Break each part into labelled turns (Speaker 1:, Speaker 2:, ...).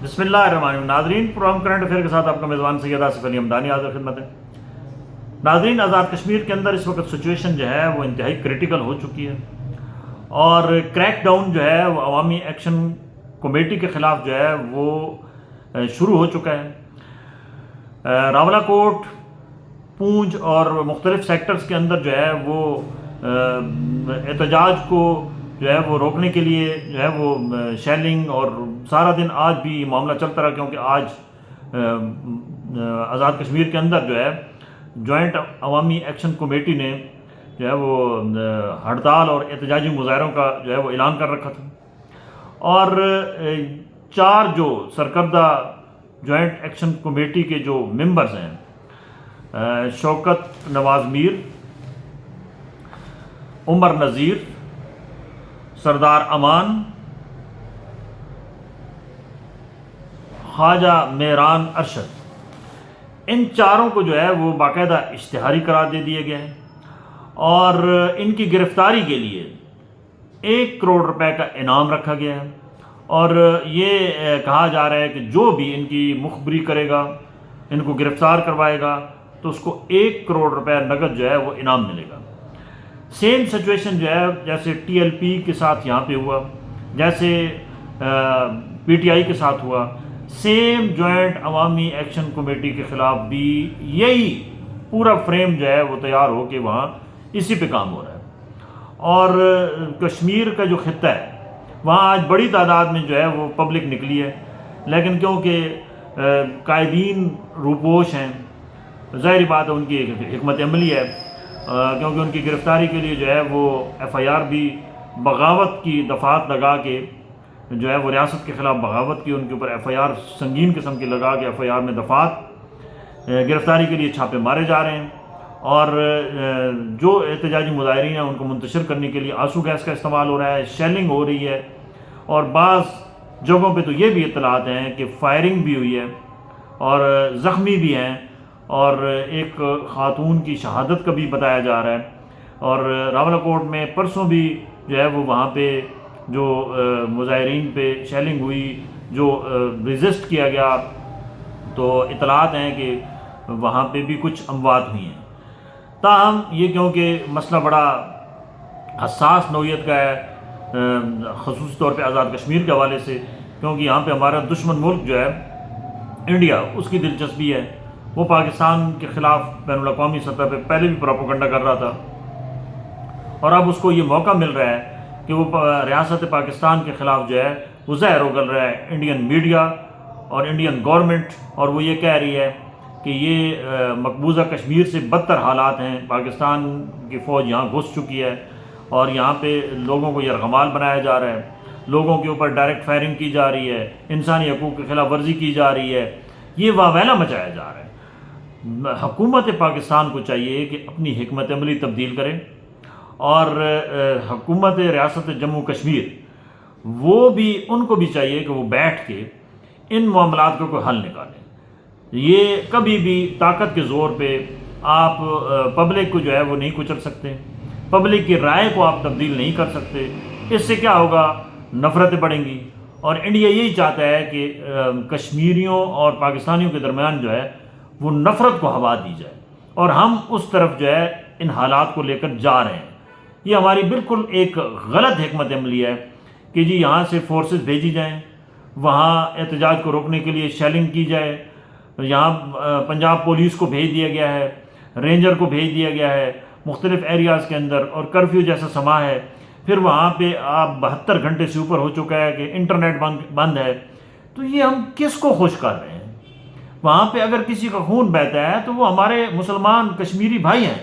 Speaker 1: بسم اللہ الرحمن الرحیم۔ ناظرین، پروگرام کرنٹ افیئر کے ساتھ آپ کا میزبان سید آصف علی حمدانی حاضر خدمت ہے۔ ناظرین، آزاد کشمیر کے اندر اس وقت سچویشن جو ہے وہ انتہائی کریٹیکل ہو چکی ہے، اور کریک ڈاؤن جو ہے وہ عوامی ایکشن کمیٹی کے خلاف جو ہے وہ شروع ہو چکا ہے۔ راولہ کوٹ، پونچھ اور مختلف سیکٹرز کے اندر جو ہے وہ احتجاج کو جو ہے وہ روکنے کے لیے جو ہے وہ شیلنگ، اور سارا دن آج بھی معاملہ چلتا رہا، کیونکہ آج آزاد کشمیر کے اندر جو ہے جوائنٹ عوامی ایکشن کمیٹی نے جو ہے وہ ہڑتال اور احتجاجی مظاہروں کا جو ہے وہ اعلان کر رکھا تھا، اور 4 جو سرکردہ جوائنٹ ایکشن کمیٹی کے جو ممبرز ہیں، شوکت نواز میر، عمر نذیر، سردار امان، خواجہ مہران ارشد، ان 4 کو جو ہے وہ باقاعدہ اشتہاری قرار دے دیا گیا ہے، اور ان کی گرفتاری کے لیے 1 کروڑ روپے کا انعام رکھا گیا ہے، اور یہ کہا جا رہا ہے کہ جو بھی ان کی مخبری کرے گا، ان کو گرفتار کروائے گا، تو اس کو 1 کروڑ روپے نقد جو ہے وہ انعام ملے گا۔ سیم سچویشن جو ہے جیسے ٹی ایل پی کے ساتھ یہاں پہ ہوا، جیسے پی ٹی آئی کے ساتھ ہوا، سیم جوائنٹ عوامی ایکشن کمیٹی کے خلاف بھی یہی پورا فریم جو ہے وہ تیار ہو کے وہاں اسی پہ کام ہو رہا ہے۔ اور کشمیر کا جو خطہ ہے وہاں آج بڑی تعداد میں جو ہے وہ پبلک نکلی ہے، لیکن کیونکہ قائدین روپوش ہیں، ظاہری بات ہے ان کی حکمت عملی ہے، کیونکہ ان کی گرفتاری کے لیے جو ہے وہ ایف آئی آر بھی بغاوت کی دفعات لگا کے جو ہے وہ ریاست کے خلاف بغاوت کی، ان کے اوپر ایف آئی آر سنگین قسم کی لگا کے ایف آئی آر میں دفعات گرفتاری کے لیے چھاپے مارے جا رہے ہیں، اور جو احتجاجی مظاہرین ہیں ان کو منتشر کرنے کے لیے آنسو گیس کا استعمال ہو رہا ہے، شیلنگ ہو رہی ہے، اور بعض جگہوں پہ تو یہ بھی اطلاعات ہیں کہ فائرنگ بھی ہوئی ہے اور زخمی بھی ہیں، اور ایک خاتون کی شہادت کا بھی بتایا جا رہا ہے۔ اور راولہ کوٹ میں پرسوں بھی جو ہے وہ وہاں پہ جو مظاہرین پہ شیلنگ ہوئی، جو ریزسٹ کیا گیا، تو اطلاعات ہیں کہ وہاں پہ بھی کچھ اموات ہوئی ہیں۔ تاہم یہ کیونکہ مسئلہ بڑا حساس نوعیت کا ہے، خصوصی طور پہ آزاد کشمیر کے حوالے سے، کیونکہ یہاں پہ ہمارا دشمن ملک جو ہے انڈیا، اس کی دلچسپی ہے، وہ پاکستان کے خلاف بین الاقوامی سطح پہ پہلے بھی پروپیگنڈا کر رہا تھا، اور اب اس کو یہ موقع مل رہا ہے کہ وہ ریاست پاکستان کے خلاف جو ہے وہ زہر اگل رہا ہے انڈین میڈیا اور انڈین گورنمنٹ، اور وہ یہ کہہ رہی ہے کہ یہ مقبوضہ کشمیر سے بدتر حالات ہیں، پاکستان کی فوج یہاں گھس چکی ہے، اور یہاں پہ لوگوں کو یرغمال بنایا جا رہا ہے، لوگوں کے اوپر ڈائریکٹ فائرنگ کی جا رہی ہے، انسانی حقوق کی خلاف ورزی کی جا رہی ہے، یہ واویلا مچایا جا رہا ہے۔ حکومت پاکستان کو چاہیے کہ اپنی حکمت عملی تبدیل کرے، اور حکومت ریاست جموں کشمیر وہ بھی، ان کو بھی چاہیے کہ وہ بیٹھ کے ان معاملات کو کوئی حل نکالیں۔ یہ کبھی بھی طاقت کے زور پہ آپ پبلک کو جو ہے وہ نہیں کچل سکتے، پبلک کی رائے کو آپ تبدیل نہیں کر سکتے۔ اس سے کیا ہوگا؟ نفرتیں بڑھیں گی، اور انڈیا یہی چاہتا ہے کہ کشمیریوں اور پاکستانیوں کے درمیان جو ہے وہ نفرت کو ہوا دی جائے، اور ہم اس طرف جو ہے ان حالات کو لے کر جا رہے ہیں۔ یہ ہماری بالکل ایک غلط حکمت عملی ہے کہ جی یہاں سے فورسز بھیجی جائیں، وہاں احتجاج کو روکنے کے لیے شیلنگ کی جائے، یہاں پنجاب پولیس کو بھیج دیا گیا ہے، رینجر کو بھیج دیا گیا ہے مختلف ایریاز کے اندر، اور کرفیو جیسا سما ہے، پھر وہاں پہ آپ 72 گھنٹے سے اوپر ہو چکا ہے کہ انٹرنیٹ بند ہے، تو یہ ہم کس کو خوش کر رہے ہیں؟ وہاں پہ اگر کسی کا خون بہتا ہے تو وہ ہمارے مسلمان کشمیری بھائی ہیں،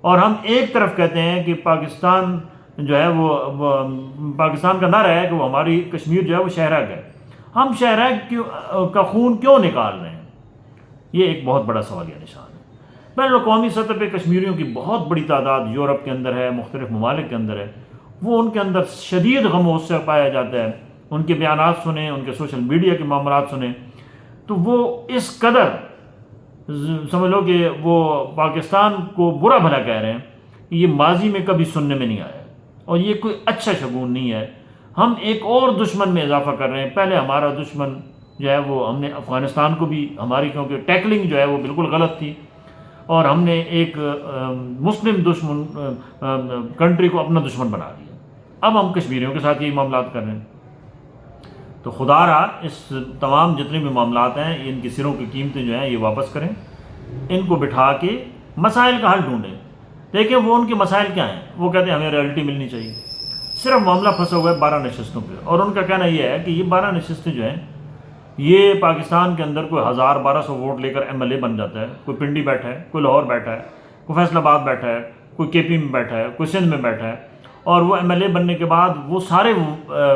Speaker 1: اور ہم ایک طرف کہتے ہیں کہ پاکستان جو ہے وہ پاکستان کا نعرہ ہے کہ وہ ہماری کشمیر جو ہے وہ شہرگ ہے، ہم شہرگ کا خون کیوں نکال رہے ہیں؟ یہ ایک بہت بڑا سوالیہ نشان ہے۔ بین الاقوامی سطح پہ کشمیریوں کی بہت بڑی تعداد یورپ کے اندر ہے، مختلف ممالک کے اندر ہے، وہ ان کے اندر شدید غم و غصہ پایا جاتا ہے، ان کے بیانات سنیں، ان کے سوشل میڈیا کے معاملات سنیں، تو وہ اس قدر سمجھ لو کہ وہ پاکستان کو برا بھلا کہہ رہے ہیں کہ یہ ماضی میں کبھی سننے میں نہیں آیا، اور یہ کوئی اچھا شگون نہیں ہے۔ ہم ایک اور دشمن میں اضافہ کر رہے ہیں. پہلے ہمارا دشمن جو ہے وہ ہم نے افغانستان کو بھی ہماری کیونکہ ٹیکلنگ جو ہے وہ بالکل غلط تھی اور ہم نے ایک مسلم دشمن کنٹری کو اپنا دشمن بنا دیا. اب ہم کشمیریوں کے ساتھ یہی معاملات کر رہے ہیں. تو خدا رہا اس تمام جتنے بھی معاملات ہیں ان کی سروں کی قیمتیں جو ہیں یہ واپس کریں, ان کو بٹھا کے مسائل کا حل ڈھونڈیں. دیکھیں وہ ان کے مسائل کیا ہیں. وہ کہتے ہیں ہمیں رائلٹی ملنی چاہیے. صرف معاملہ پھنسا ہوا ہے 12 نشستوں پہ, اور ان کا کہنا یہ ہے کہ یہ 12 نشستیں جو ہیں یہ پاکستان کے اندر کوئی 1000-1200 ووٹ لے کر ایم ایل اے بن جاتا ہے. کوئی پنڈی بیٹھا ہے, کوئی لاہور بیٹھا ہے, کوئی فیصل آباد بیٹھا ہے, کوئی کے پی میں بیٹھا ہے, کوئی سندھ میں بیٹھا ہے, اور وہ ایم ایل اے بننے کے بعد وہ سارے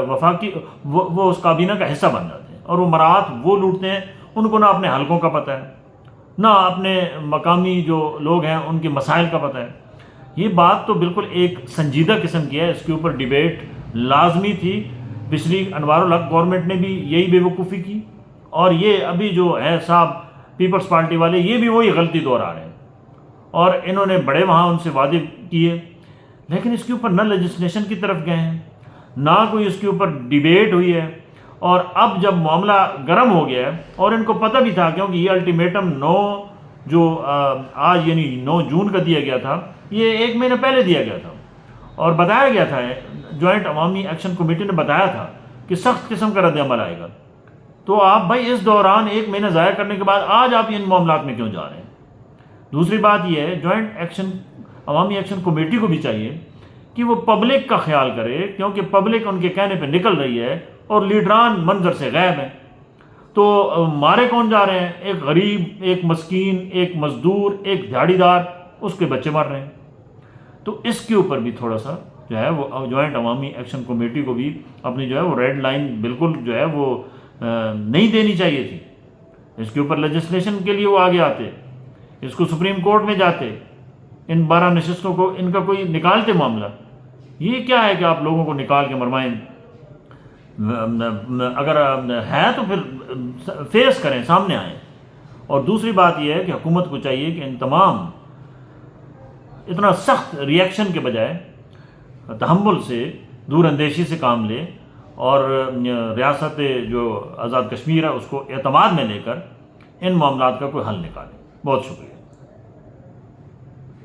Speaker 1: وفاقی وہ اس کابینہ کا حصہ بن جاتے ہیں, اور وہ مراعات وہ لوٹتے ہیں. ان کو نہ اپنے حلقوں کا پتہ ہے, نہ اپنے مقامی جو لوگ ہیں ان کے مسائل کا پتہ ہے. یہ بات تو بالکل ایک سنجیدہ قسم کی ہے. اس کے اوپر ڈیبیٹ لازمی تھی. پچھلی انوار الحق گورنمنٹ نے بھی یہی بے وقوفی کی, اور یہ ابھی جو ہے صاحب پیپلز پارٹی والے یہ بھی وہی غلطی دہرا رہے ہیں, اور انہوں نے بڑے وہاں ان سے وعدے کیے, لیکن اس کے اوپر نہ لیجسلیشن کی طرف گئے ہیں, نہ کوئی اس کے اوپر ڈیبیٹ ہوئی ہے. اور اب جب معاملہ گرم ہو گیا ہے, اور ان کو پتہ بھی تھا کیونکہ یہ الٹیمیٹم 9 جو آج یعنی 9 جون کا دیا گیا تھا, یہ 1 مہینہ پہلے دیا گیا تھا, اور بتایا گیا تھا جوائنٹ عوامی ایکشن کمیٹی نے بتایا تھا کہ سخت قسم کا رد عمل آئے گا. تو آپ بھائی اس دوران 1 مہینہ ضائع کرنے کے بعد آج آپ ان معاملات میں کیوں جا رہے ہیں؟ دوسری بات یہ ہے جوائنٹ ایکشن عوامی ایکشن کمیٹی کو بھی چاہیے کہ وہ پبلک کا خیال کرے, کیونکہ پبلک ان کے کہنے پہ نکل رہی ہے اور لیڈران منظر سے غائب ہیں. تو مارے کون جا رہے ہیں؟ ایک غریب, ایک مسکین, ایک مزدور, ایک دیہڑی دار, اس کے بچے مر رہے ہیں. تو اس کے اوپر بھی تھوڑا سا جو ہے وہ جوائنٹ عوامی ایکشن کمیٹی کو بھی اپنی جو ہے وہ ریڈ لائن بالکل جو ہے وہ نہیں دینی چاہیے تھی. اس کے اوپر لیجسلیشن کے لیے وہ آگے آتے, اس کو سپریم کورٹ میں جاتے, ان 12 نشستوں کو ان کا کوئی نکالتے معاملہ. یہ کیا ہے کہ آپ لوگوں کو نکال کے مرمائیں؟ اگر ہے تو پھر فیس کریں, سامنے آئیں. اور دوسری بات یہ ہے کہ حکومت کو چاہیے کہ ان تمام اتنا سخت ریئیکشن کے بجائے تحمل سے, دور اندیشی سے کام لے, اور ریاست جو آزاد کشمیر ہے اس کو اعتماد میں لے کر ان معاملات کا کوئی حل نکالے. بہت شکریہ.